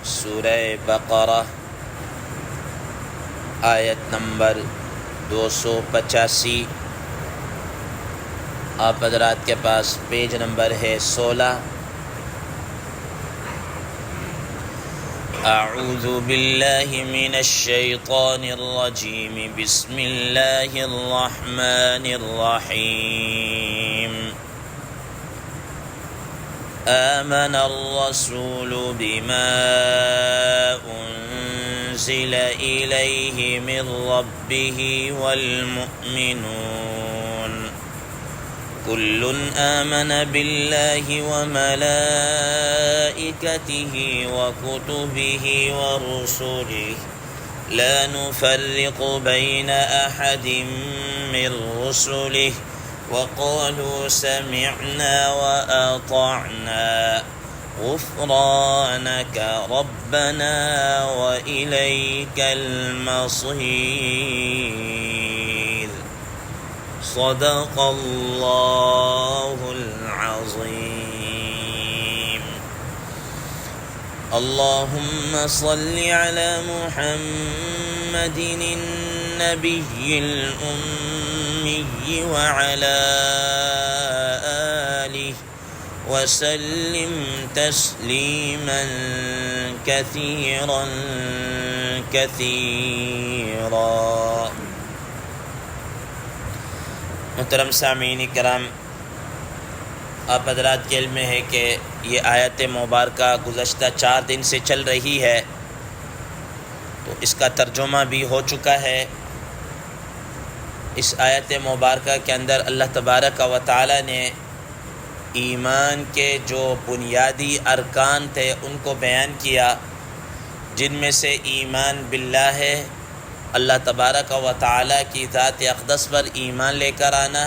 سورہ بقرہ آیت نمبر 285۔ آپ حضرات کے پاس پیج نمبر ہے 16۔ اعوذ باللہ من الشیطان الرجیم، بسم اللہ الرحمن الرحیم۔ آمن الرسول بما انزل الیہ من ربہ والمؤمنون كل آمن بالله وملائكته وكتبه ورسله لا نفرق بين أحد من رسله وقالوا سمعنا وأطعنا غفرانك ربنا وإليك المصير۔ صدق اللہ العظیم۔ اللہم صل علی محمد النبی الأمی وعلی آلہ وسلم تسلیما کثیرا کثیرا۔ محترم سامعین کرام، آپ حضرات کے علم میں ہے کہ یہ آیت مبارکہ گزشتہ 4 دن سے چل رہی ہے، تو اس کا ترجمہ بھی ہو چکا ہے۔ اس آیت مبارکہ کے اندر اللہ تبارک و تعالی نے ایمان کے جو بنیادی ارکان تھے ان کو بیان کیا، جن میں سے ایمان باللہ ہے، اللہ تبارک و تعالی کی ذات اقدس پر ایمان لے کر آنا،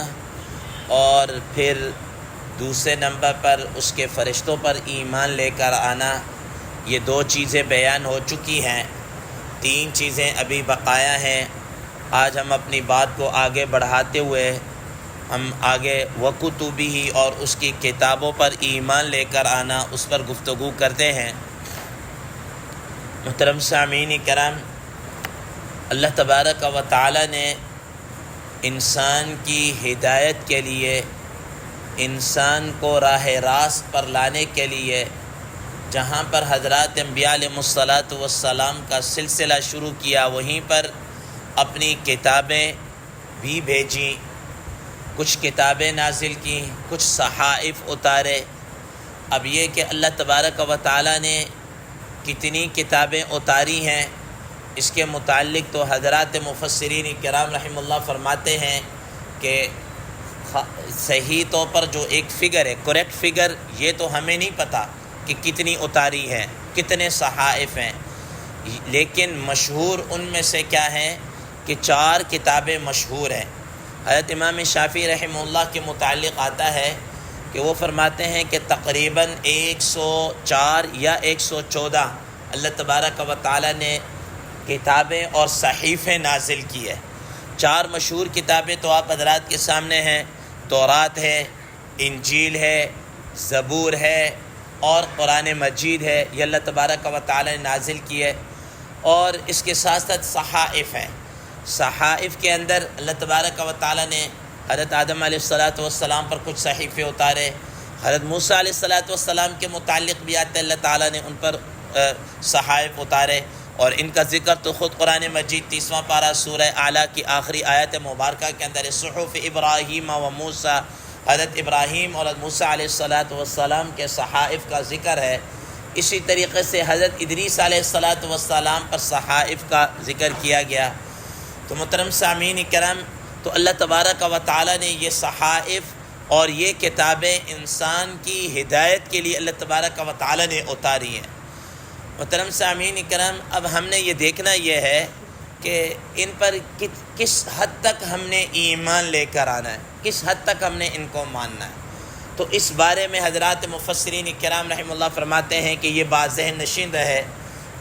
اور پھر دوسرے نمبر پر اس کے فرشتوں پر ایمان لے کر آنا۔ یہ 2 چیزیں بیان ہو چکی ہیں، 3 چیزیں ابھی بقایا ہیں۔ آج ہم اپنی بات کو آگے بڑھاتے ہوئے ہم آگے وکتبہ اور اس کی کتابوں پر ایمان لے کر آنا، اس پر گفتگو کرتے ہیں۔ محترم سامعین کرام، اللہ تبارک و تعالی نے انسان کی ہدایت کے لیے، انسان کو راہ راست پر لانے کے لیے، جہاں پر حضرات انبیاء علیہ السلام کا سلسلہ شروع کیا، وہیں پر اپنی کتابیں بھی بھیجیں، کچھ کتابیں نازل کی، کچھ صحائف اتارے۔ اب یہ کہ اللہ تبارک و تعالی نے کتنی کتابیں اتاری ہیں، اس کے متعلق تو حضرات مفسرین کرام رحمہ اللہ فرماتے ہیں کہ صحیح طور پر جو ایک فگر ہے، کریکٹ فگر، یہ تو ہمیں نہیں پتہ کہ کتنی اتاری ہیں، کتنے صحائف ہیں، لیکن مشہور ان میں سے کیا ہیں کہ 4 کتابیں مشہور ہیں۔ حضرت امام شافعی رحمہ اللہ کے متعلق آتا ہے کہ وہ فرماتے ہیں کہ تقریباً 104 یا 114 اللہ تبارک و تعالی نے کتابیں اور صحیفیں نازل کی ہے۔ 4 مشہور کتابیں تو آپ حضرات کے سامنے ہیں، تورات ہے، انجیل ہے، زبور ہے اور قرآن مجید ہے، یہ اللہ تبارک و تعالی نے نازل کی ہے۔ اور اس کے ساتھ ساتھ صحائف ہیں۔ صحائف کے اندر اللہ تبارک و تعالی نے حضرت آدم علیہ السلام پر کچھ صحیفے اتارے، حضرت موسیٰ علیہ السلام کے متعلق بھی آتے اللہ تعالی نے ان پر صحائف اتارے، اور ان کا ذکر تو خود قرآن مجید 30واں پارہ سورہ اعلیٰ کی آخری آیت مبارکہ کے اندر صحف ابراہیم و موسیٰ، حضرت ابراہیم اور حضرت موسیٰ علیہ السلام کے صحائف کا ذکر ہے۔ اسی طریقے سے حضرت ادریس علیہ السلام پر صحائف کا ذکر کیا گیا۔ تو محترم سامعین کرام، تو اللہ تبارک و تعالی نے یہ صحائف اور یہ کتابیں انسان کی ہدایت کے لیے اللہ تبارک و تعالی نے اتاری ہیں۔ محترم سامعین کرام، اب ہم نے یہ دیکھنا یہ ہے کہ ان پر کس حد تک ہم نے ایمان لے کر آنا ہے، کس حد تک ہم نے ان کو ماننا ہے۔ تو اس بارے میں حضرات مفسرین کرام رحمہ اللہ فرماتے ہیں کہ یہ بات ذہن نشین رہے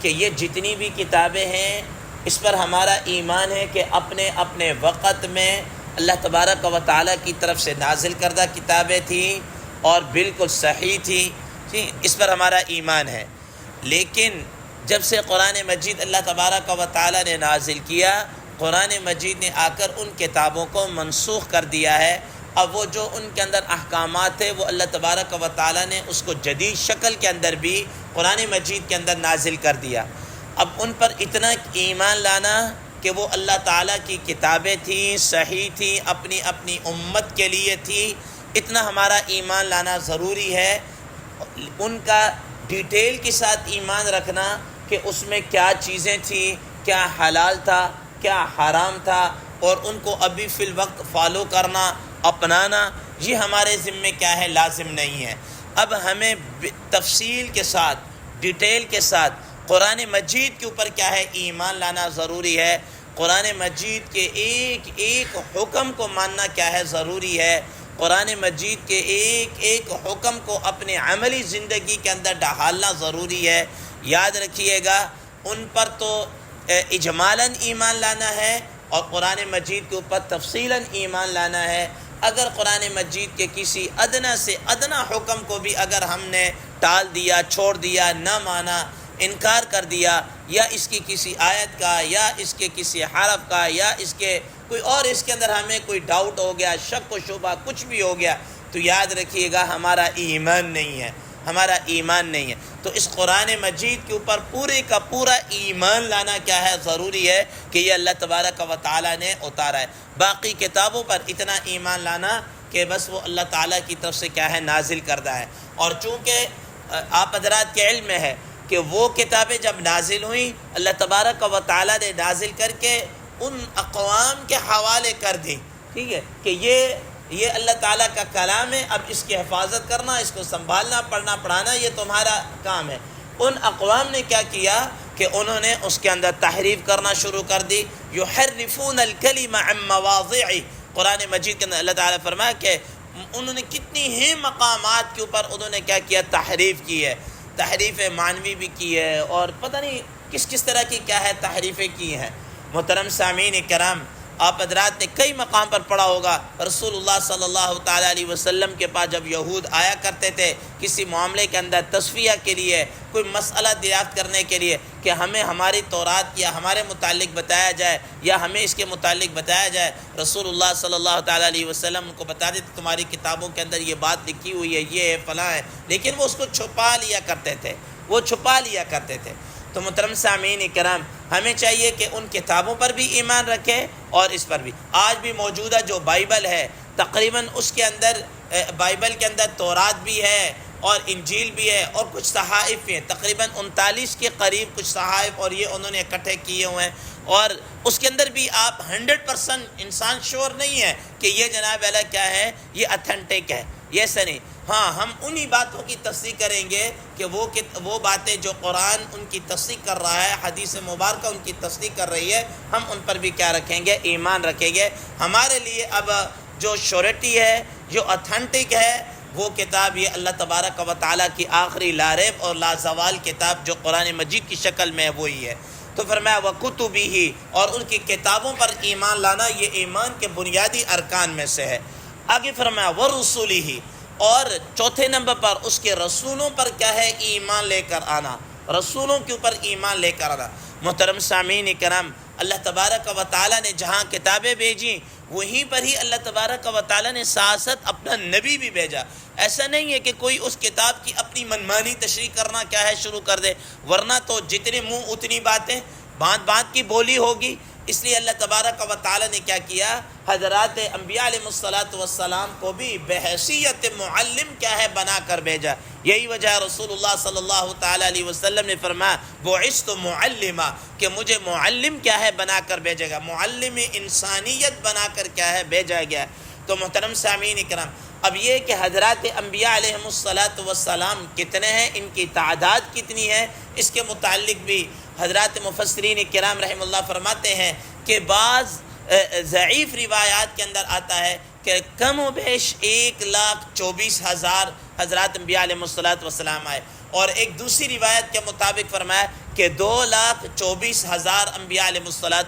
کہ یہ جتنی بھی کتابیں ہیں، اس پر ہمارا ایمان ہے کہ اپنے اپنے وقت میں اللہ تبارک و تعالیٰ کی طرف سے نازل کردہ کتابیں تھیں اور بالکل صحیح تھی، اس پر ہمارا ایمان ہے۔ لیکن جب سے قرآن مجید اللہ تبارک و تعالیٰ نے نازل کیا، قرآن مجید نے آ کر ان کتابوں کو منسوخ کر دیا ہے۔ اب وہ جو ان کے اندر احکامات ہیں وہ اللہ تبارک و تعالیٰ نے اس کو جدید شکل کے اندر بھی قرآن مجید کے اندر نازل کر دیا۔ اب ان پر اتنا ایمان لانا کہ وہ اللہ تعالیٰ کی کتابیں تھیں، صحیح تھیں، اپنی اپنی امت کے لیے تھی، اتنا ہمارا ایمان لانا ضروری ہے۔ ان کا ڈیٹیل کے ساتھ ایمان رکھنا کہ اس میں کیا چیزیں تھیں، کیا حلال تھا، کیا حرام تھا، اور ان کو ابھی فی الوقت فالو کرنا، اپنانا، یہ ہمارے ذمے کیا ہے، لازم نہیں ہے۔ اب ہمیں تفصیل کے ساتھ، ڈیٹیل کے ساتھ قرآن مجید کے اوپر کیا ہے، ایمان لانا ضروری ہے۔ قرآن مجید کے ایک ایک حکم کو ماننا کیا ہے، ضروری ہے۔ قرآن مجید کے ایک ایک حکم کو اپنے عملی زندگی کے اندر ڈھالنا ضروری ہے۔ یاد رکھیے گا، ان پر تو اجمالاً ایمان لانا ہے اور قرآن مجید کے اوپر تفصیلاً ایمان لانا ہے۔ اگر قرآن مجید کے کسی ادنا سے ادنا حکم کو بھی اگر ہم نے ٹال دیا، چھوڑ دیا، نہ مانا، انکار کر دیا، یا اس کی کسی آیت کا، یا اس کے کسی حرف کا، یا اس کے کوئی اور اس کے اندر ہمیں کوئی ڈاؤٹ ہو گیا، شک و شبہ کچھ بھی ہو گیا، تو یاد رکھیے گا ہمارا ایمان نہیں ہے، ہمارا ایمان نہیں ہے۔ تو اس قرآن مجید کے اوپر پورے کا پورا ایمان لانا کیا ہے، ضروری ہے کہ یہ اللہ تبارک و تعالیٰ نے اتارا ہے۔ باقی کتابوں پر اتنا ایمان لانا کہ بس وہ اللہ تعالیٰ کی طرف سے کیا ہے، نازل کردہ ہے۔ اور چونکہ آپ حضرات کے علم میں ہے کہ وہ کتابیں جب نازل ہوئیں، اللہ تبارک و تعالیٰ نے نازل کر کے ان اقوام کے حوالے کر دی، ٹھیک ہے، کہ یہ اللہ تعالیٰ کا کلام ہے، اب اس کی حفاظت کرنا، اس کو سنبھالنا، پڑھنا پڑھانا یہ تمہارا کام ہے۔ ان اقوام نے کیا کیا کہ انہوں نے اس کے اندر تحریف کرنا شروع کر دی۔ یحرفون الکلم عن مواضعہ، قرآن مجید کے اندر اللہ تعالیٰ فرمایا کہ انہوں نے کتنی ہی مقامات کے اوپر انہوں نے کیا کیا، تحریف کی ہے، تحریف معنوی بھی کی ہے، اور پتہ نہیں کس کس طرح کی کیا ہے تحریفیں کی ہیں۔ محترم سامعین کرام، آپ حضرات نے کئی مقام پر پڑھا ہوگا، رسول اللہ صلی اللہ تعالیٰ علیہ وسلم کے پاس جب یہود آیا کرتے تھے کسی معاملے کے اندر تصفیہ کے لیے، کوئی مسئلہ دریافت کرنے کے لیے کہ ہمیں ہماری تورات یا ہمارے متعلق بتایا جائے یا ہمیں اس کے متعلق بتایا جائے، رسول اللہ صلی اللہ تعالیٰ علیہ وسلم کو بتا دیتے تمہاری کتابوں کے اندر یہ بات لکھی ہوئی ہے، یہ ہے، فلاں ہے، لیکن وہ اس کو چھپا لیا کرتے تھے، وہ چھپا لیا کرتے تھے۔ تو محترم سامعین کرام، ہمیں چاہیے کہ ان کتابوں پر بھی ایمان رکھیں اور اس پر بھی۔ آج بھی موجودہ جو بائبل ہے، تقریباً اس کے اندر بائبل کے اندر تورات بھی ہے اور انجیل بھی ہے اور کچھ صحائف بھی ہیں، تقریباً 39 کے قریب کچھ صحائف اور یہ انہوں نے اکٹھے کیے ہوئے ہیں، اور اس کے اندر بھی آپ 100% انسان شور نہیں ہے کہ یہ جناب اللہ کیا ہے، یہ اتھینٹک ہے، یہ ایسا نہیں۔ ہاں، ہم انہی باتوں کی تصدیق کریں گے کہ وہ باتیں جو قرآن ان کی تصدیق کر رہا ہے، حدیث مبارکہ ان کی تصدیق کر رہی ہے، ہم ان پر بھی کیا رکھیں گے، ایمان رکھیں گے۔ ہمارے لیے اب جو شورٹی ہے، جو اتھینٹک ہے، وہ کتاب یہ اللہ تبارک و تعالیٰ کی آخری لاریب اور لازوال کتاب جو قرآن مجید کی شکل میں ہے وہی ہے۔ تو فرمایا وَكُتُبِهِ، اور ان کی کتابوں پر ایمان لانا یہ ایمان کے بنیادی ارکان میں سے ہے۔ آگے فرمایا وَرُسُلِهِ، اور چوتھے نمبر پر اس کے رسولوں پر کیا ہے، ایمان لے کر آنا، رسولوں کے اوپر ایمان لے کر آنا۔ محترم سامعین کرام، اللہ تبارک و تعالیٰ نے جہاں کتابیں بھیجیں وہیں پر ہی اللہ تبارک و تعالیٰ نے ساتھ ساتھ اپنا نبی بھی بھیجا۔ ایسا نہیں ہے کہ کوئی اس کتاب کی اپنی منمانی تشریح کرنا کیا ہے، شروع کر دے، ورنہ تو جتنے منہ اتنی باتیں، بات بات کی بولی ہوگی۔ اس لیے اللہ تبارک و تعالیٰ نے کیا کیا، حضرات انبیاء علیہ السلام کو بھی بحیثیت معلم کیا ہے، بنا کر بھیجا۔ یہی وجہ ہے رسول اللہ صلی اللہ تعالیٰ علیہ وسلم نے فرمایا بعثت معلما، کہ مجھے معلم کیا ہے بنا کر بھیجے گا، معلم انسانیت بنا کر کیا ہے بھیجا گیا۔ تو محترم سامعین کرام، اب یہ کہ حضرات انبیاء علیہ السلام کتنے ہیں، ان کی تعداد کتنی ہے، اس کے متعلق بھی حضرات مفسرین کرام رحم اللہ فرماتے ہیں کہ بعض ضعیف روایات کے اندر آتا ہے کہ کم و بیش 1,24,000 حضرات انبیاء علیہ السلام آئے، اور ایک دوسری روایت کے مطابق فرمایا کہ 2,24,000 انبیاء علیہ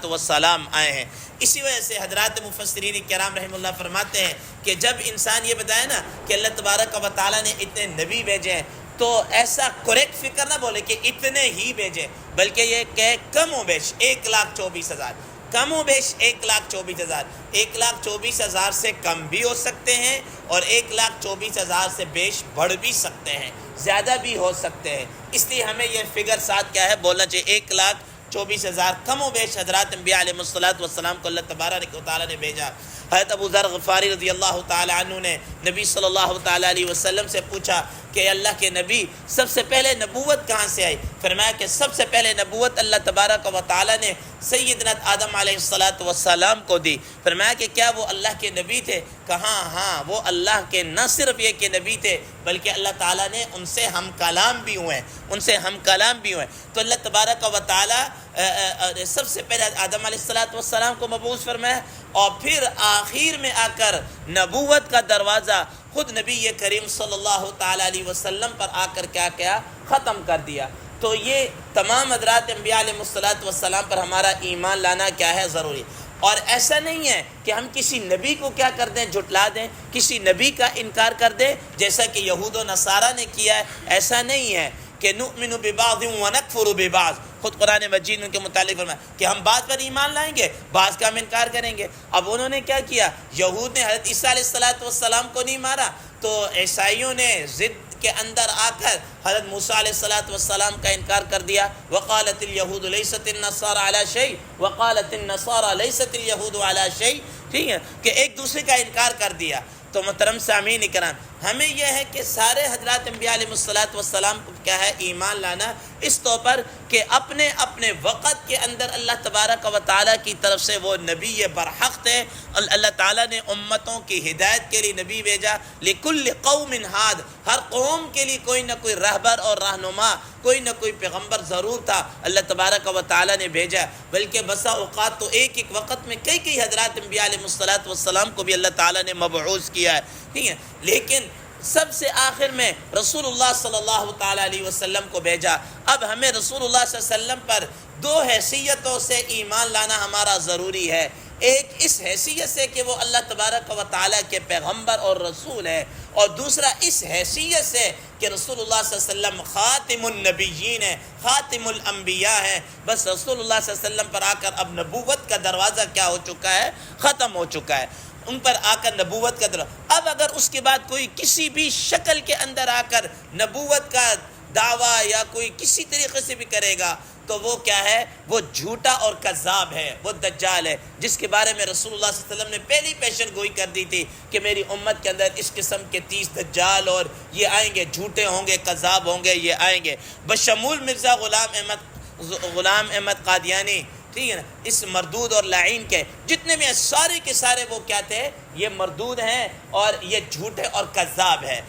السلام آئے ہیں۔ اسی وجہ سے حضرات مفسرین کرام رحم اللہ فرماتے ہیں کہ جب انسان یہ بتائے نا کہ اللہ تبارک و تعالیٰ نے اتنے نبی بھیجے ہیں، تو ایسا کریکٹ فکر نہ بولے کہ اتنے ہی بھیجے، بلکہ یہ کہ کم و بیش 1,24,000، کم و بیش 1,24,000، 1,24,000 سے کم بھی ہو سکتے ہیں اور 1,24,000 سے بیش بڑھ بھی سکتے ہیں، زیادہ بھی ہو سکتے ہیں۔ اس لیے ہمیں یہ فگر ساتھ کیا ہے بولنا چاہیے، 1,24,000 کم و بیش حضرات انبیاء علیہ الصلوۃ و اللہ تبارک و تعالیٰ نے بھیجا۔ حضرت ابو ذر غفاری رضی اللہ تعالی عنہ نے نبی صلی اللہ تعالی علیہ وسلم سے پوچھا کہ اللہ کے نبی سب سے پہلے نبوت کہاں سے آئی؟ فرمایا کہ سب سے پہلے نبوت اللہ تبارک و تعالی نے سیدنا آدم علیہ السلام کو دی۔ فرمایا کہ کیا وہ اللہ کے نبی تھے؟ کہاں ہاں، وہ اللہ کے نہ صرف یہ کہ نبی تھے بلکہ اللہ تعالیٰ نے ان سے ہم کلام بھی ہوئے، ان سے ہم کلام بھی ہوئے۔ تو اللہ تبارک و تعالی سب سے پہلے آدم علیہ السلام کو مبعوث فرمایا، اور پھر آخر میں آ کر نبوت کا دروازہ خود نبی کریم صلی اللہ تعالی علیہ وسلم پر آ کر کیا ختم کر دیا۔ تو یہ تمام حضرات انبیاء علیہ السلام پر ہمارا ایمان لانا کیا ہے ضروری۔ اور ایسا نہیں ہے کہ ہم کسی نبی کو کیا کر دیں، جھٹلا دیں، کسی نبی کا انکار کر دیں جیسا کہ یہود و نصارہ نے کیا ہے۔ ایسا نہیں ہے کہ نؤمن ببعض ونکفر ببعض، خود قرآن مجید ان کے متعلق فرمایا کہ ہم بعض پر ایمان لائیں گے، بعض کا ہم انکار کریں گے۔ اب انہوں نے کیا کیا، یہود نے حضرت عیسیٰ علیہ السلام کو نہیں مارا، تو عیسائیوں نے ضد کے اندر آ کر حضرت موسیٰ علیہ السلام کا انکار کر دیا۔ وقالت الیہود لیست النصارى علی شیء وقالت النصارى لیست الیہود علی شیء، ٹھیک ہے، کہ ایک دوسرے کا انکار کر دیا۔ تو محترم سامعین کرام، ہمیں یہ ہے کہ سارے حضرات انبیاء علیہ السلام کو کیا ہے ایمان لانا، اس طور پر کہ اپنے اپنے وقت کے اندر اللہ تبارک و تعالیٰ کی طرف سے وہ نبی برحق تھے۔ اللہ تعالیٰ نے امتوں کی ہدایت کے لیے نبی بھیجا۔ لکل قوم ہاد، ہر قوم کے لیے کوئی نہ کوئی رہبر اور رہنما، کوئی نہ کوئی پیغمبر ضرور تھا، اللہ تبارک و تعالیٰ نے بھیجا۔ بلکہ بسا اوقات تو ایک ایک وقت میں کئی حضرات انبیاء علیہ السلام کو بھی اللہ تعالیٰ نے مبعوث کیا ہے، ٹھیک ہے، لیکن سب سے آخر میں رسول اللہ صلی اللہ تعالیٰ علیہ وسلم کو بھیجا۔ اب ہمیں رسول اللہ صلی اللہ علیہ وسلم پر دو حیثیتوں سے ایمان لانا ہمارا ضروری ہے۔ ایک اس حیثیت سے کہ وہ اللہ تبارک و تعالیٰ کے پیغمبر اور رسول ہے، اور دوسرا اس حیثیت سے کہ رسول اللہ صلی اللہ علیہ وسلم خاتم النبیین ہے، خاتم الانبیاء ہے۔ بس رسول اللہ صلی اللہ علیہ وسلم پر آ کر اب نبوت کا دروازہ کیا ہو چکا ہے، ختم ہو چکا ہے، ان پر آ کر نبوت کا دروازہ۔ اب اگر اس کے بعد کوئی کسی بھی شکل کے اندر آ کر نبوت کا دعویٰ یا کوئی کسی طریقے سے بھی کرے گا تو وہ کیا ہے، وہ جھوٹا اور کذاب ہے، وہ دجال ہے، جس کے بارے میں رسول اللہ صلی اللہ علیہ وسلم نے پہلی پیشن گوئی کر دی تھی کہ میری امت کے اندر اس قسم کے 30 دجال اور یہ آئیں گے، جھوٹے ہوں گے، کذاب ہوں گے، یہ آئیں گے، بشمول مرزا غلام احمد قادیانی، ٹھیک ہے نا، اس مردود اور لعین کے جتنے بھی ہیں سارے کے سارے وہ کیا تھے، یہ مردود ہیں اور یہ جھوٹے اور کذاب ہے۔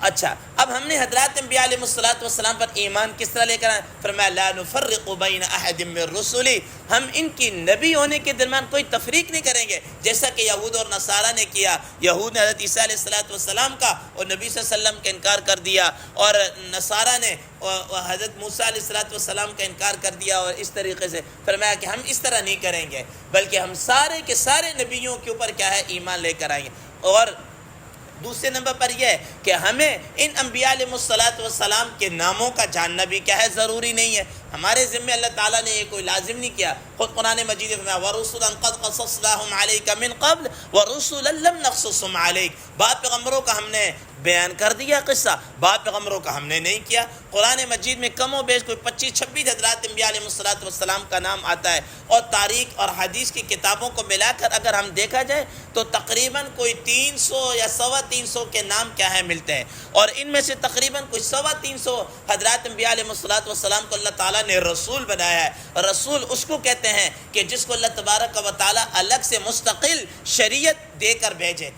اچھا، اب ہم نے حضرات انبیاء علیہ السلام پر ایمان کس طرح لے کر آئے؟ فرمایا لا نفرق بین احد من رسلی، ہم ان کی نبی ہونے کے درمیان کوئی تفریق نہیں کریں گے، جیسا کہ یہود اور نصارہ نے کیا۔ یہود نے حضرت عیسیٰ علیہ السلام کا اور نبی صلی اللہ علیہ وسلم کا انکار کر دیا، اور نصارہ نے حضرت موسیٰ علیہ السلام کا انکار کر دیا، اور اس طریقے سے فرمایا کہ ہم اس طرح نہیں کریں گے، بلکہ ہم سارے کے سارے نبیوں کے اوپر کیا ہے، ایمان لے کر آئیں گے۔ اور دوسرے نمبر پر یہ ہے کہ ہمیں ان انبیاء علیہ السلام کے ناموں کا جاننا بھی کیا ہے، ضروری نہیں ہے۔ ہمارے ذمہ اللہ تعالیٰ نے یہ کوئی لازم نہیں کیا۔ خود قرآن مجید میں وَرُسُلًا قَدْ قَصَصْنَاهُمْ عَلَيْكَ مِنْ قَبْلِ وَرُسُلًا لَمْ نَقْصُصْهُمْ عَلَيْكَ، بعض پیغمبروں کا ہم نے بیان کر دیا قصہ، بعض پیغمبروں کا ہم نے نہیں کیا۔ قرآن مجید میں کم و بیش کوئی 25-26 حضرات انبیاء علیہ السلام کا نام آتا ہے، اور تاریخ اور حدیث کی کتابوں کو ملا کر اگر ہم دیکھا جائے تو تقریباً کوئی 300 یا 325 کے نام کیا ہے ملتے ہیں، اور ان میں سے تقریباً کوئی 325 حضرات انبیاء علیہ السلام کو اللہ تعالیٰ نے رسول بنایا ہے۔ رسول اس کو کہتے ہیں کہ جس کو اللہ تبارک و تعالیٰ الگ سے مستقل شریعت دے کر بھیجے،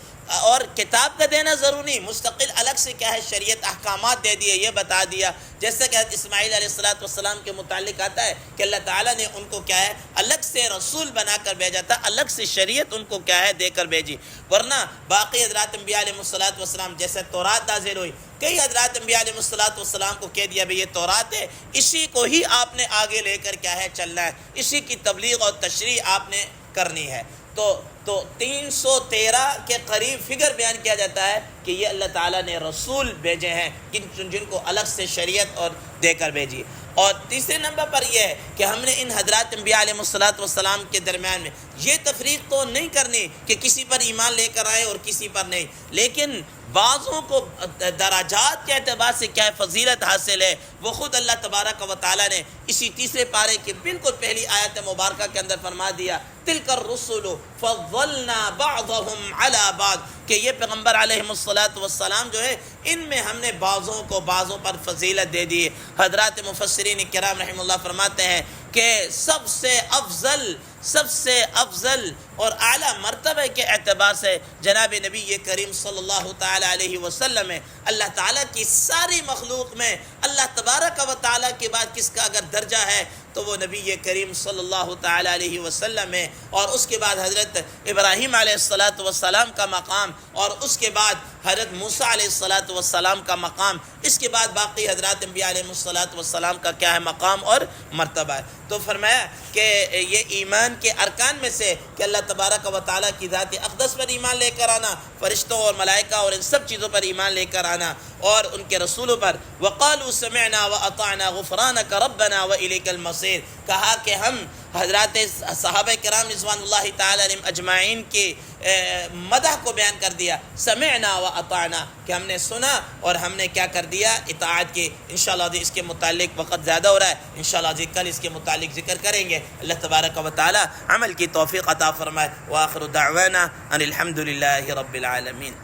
اور کتاب کا دینا ضروری نہیں، مستقل الگ سے کیا ہے شریعت احکامات دے دیے، یہ بتا دیا، جیسا کہ حضرت اسماعیل علیہ السلام کے متعلق آتا ہے کہ اللہ تعالیٰ نے ان کو کیا ہے الگ سے رسول بنا کر بھیجا تھا، الگ سے شریعت ان کو کیا ہے دے کر بھیجی۔ ورنہ باقی حضرات انبیاء علیہ السلام جیسے تورات نازل ہوئی، کئی حضرات انبیاء علیہ السلام کو کہہ دیا بھئی یہ تورات ہے، اسی کو ہی آپ نے آگے لے کر کیا ہے چلنا ہے، اسی کی تبلیغ اور تشریح آپ نے کرنی ہے۔ تو 313 کے قریب فگر بیان کیا جاتا ہے کہ یہ اللہ تعالیٰ نے رسول بھیجے ہیں جن کو الگ سے شریعت اور دے کر بھیجی. اور تیسرے نمبر پر یہ ہے کہ ہم نے ان حضرات انبیاء علیہ السلام کے درمیان میں یہ تفریق تو نہیں کرنی کہ کسی پر ایمان لے کر آئے اور کسی پر نہیں، لیکن بعضوں کو دراجات کے اعتبار سے کیا فضیلت حاصل ہے وہ خود اللہ تبارک و تعالیٰ نے اسی تیسرے پارے کی بالکل پہلی آیت مبارکہ کے اندر فرما دیا، تلک الرسل فضلنا بعضهم على بعض، کہ یہ پیغمبر علیہ السلام جو ہے ان میں ہم نے بعضوں کو بعضوں پر فضیلت دے دی. حضرات مفسرین کرام رحم اللہ فرماتے ہیں کہ سب سے افضل اور اعلیٰ مرتبہ کے اعتبار سے جناب نبی کریم صلی اللہ تعالی علیہ وسلم ہے. اللہ تعالیٰ کی ساری مخلوق میں اللہ تبارک و تعالیٰ کے بعد کس کا اگر درجہ ہے تو وہ نبی کریم صلی اللہ تعالی علیہ وسلم ہے، اور اس کے بعد حضرت ابراہیم علیہ السلام کا مقام، اور اس کے بعد حضرت موسیٰ علیہ السلام کا مقام، اس کے بعد باقی حضرات انبیاء علیہ السلام کا کیا ہے مقام اور مرتبہ ہے. تو فرمایا کہ یہ ایمان کے ارکان میں سے کہ اللہ تبارک و تعالیٰ کی ذات اقدس پر ایمان لے کر آنا، فرشتوں اور ملائکہ اور ان سب چیزوں پر ایمان لے کر آنا، اور ان کے رسولوں پر. وقالوا سمعنا واطعنا غفرانک ربنا والیک المصیر، کہا کہ ہم حضرات صحابہ کرام رضوان اللہ تعالی علیہم اجمعین کی مدح کو بیان کر دیا، سمعنا واطعنا، کہ ہم نے سنا اور ہم نے کیا کر دیا، اطاعت کی. انشاءاللہ اس کے متعلق وقت زیادہ ہو رہا ہے، انشاءاللہ کل اس کے متعلق ذکر کریں گے. اللہ تبارک و تعالی عمل کی توفیق عطا فرمائے. وآخر دعوانا ان الحمد للہ رب العالمین.